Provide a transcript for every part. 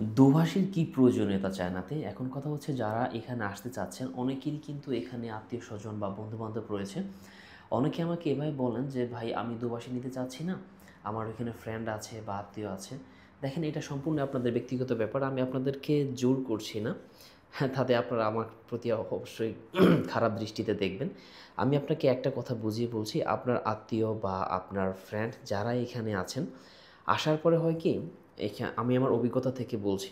দোভাষীর কী প্রয়োজনীয়তা চায়নাতে? এখন কথা হচ্ছে যারা এখানে আসতে চাচ্ছেন অনেকেরই কিন্তু এখানে আত্মীয়স্বজন বা বন্ধুবান্ধব রয়েছে। অনেকে আমাকে এভাবে বলেন যে, "ভাই আমি দোভাষী নিতে চাচ্ছি না। আমার ওইখানে ফ্রেন্ড আছে বা আত্মীয় আছে।" দেখেন এটা সম্পূর্ণ আপনাদের ব্যক্তিগত ব্যাপার। আমি আপনাদেরকে জোর করছি না। হ্যাঁ, তাতে আপনারা আমার প্রতি অবশ্যই খারাপ দৃষ্টিতে দেখবেন। আমি আপনাকে একটা কথা বুঝিয়ে বলছি, আপনার আত্মীয় বা আপনার ফ্রেন্ড যারা এখানে আছেন, আসার পরে হয় কি, আমি আমার অভিজ্ঞতা থেকে বলছি।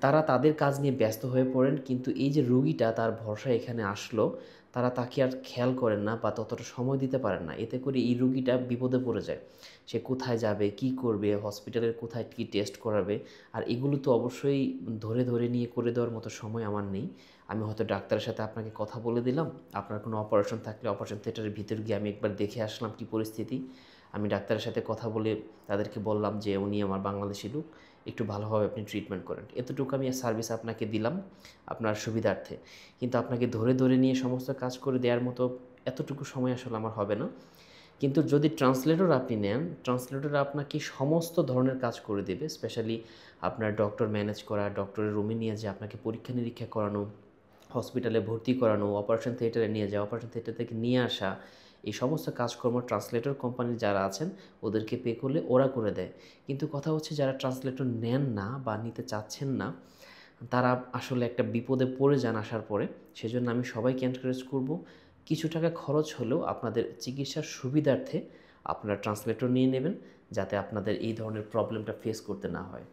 তারা তাদের কাজ নিয়ে ব্যস্ত হয়ে পড়েন কিন্তু এই যে রুগীটা তার ভরসায় এখানে আসলো, তারা তাকে আর খেয়াল করেন না বা ততটা সময় দিতে পারেন না। এতে করে এই রুগীটা বিপদে পড়ে যায়। সে কোথায় যাবে, কি করবে, হসপিটালের কোথায় কী টেস্ট করাবে, আর এগুলো তো অবশ্যই ধরে নিয়ে করে দেওয়ার মতো সময় আমার নেই। আমি হয়তো ডাক্তারের সাথে আপনাকে কথা বলে দিলাম, আপনার কোনো অপারেশন থাকলে অপারেশন থিয়েটারের ভিতর গিয়ে আমি একবার দেখে আসলাম কী পরিস্থিতি। আমি ডাক্তারের সাথে কথা বলে তাদেরকে বললাম যে উনি আমার বাংলাদেশি লোক, একটু ভালোভাবে আপনি ট্রিটমেন্ট করেন। এতটুকু আমি সার্ভিস আপনাকে দিলাম আপনার সুবিধার্থে। কিন্তু আপনাকে ধরে নিয়ে সমস্ত কাজ করে দেওয়ার মতো এতটুকু সময় আসলে আমার হবে না। কিন্তু যদি ট্রান্সলেটর আপনি নেন, ট্রান্সলেটর আপনাকে সমস্ত ধরনের কাজ করে দেবে। স্পেশালি আপনার ডক্টর ম্যানেজ করা, ডক্টরের রুমে নিয়ে যেয়ে আপনাকে পরীক্ষা-নিরীক্ষা করানো, হসপিটালে ভর্তি করানো, অপারেশন থিয়েটারে নিয়ে যাওয়া, অপারেশন থিয়েটার থেকে নিয়ে আসা, এই সমস্ত কাজকর্ম ট্রান্সলেটর কোম্পানির যারা আছেন ওদেরকে পে করলে ওরা করে দেয়। কিন্তু কথা হচ্ছে যারা ট্রান্সলেটর নেন না বা নিতে চাচ্ছেন না, তারা আসলে একটা বিপদে পড়ে যান আসার পরে। সেজন্য আমি সবাইকে এনকারেজ করব, কিছু টাকা খরচ হলেও আপনাদের চিকিৎসার সুবিধার্থে আপনারা ট্রান্সলেটর নিয়ে নেবেন, যাতে আপনাদের এই ধরনের প্রবলেমটা ফেস করতে না হয়।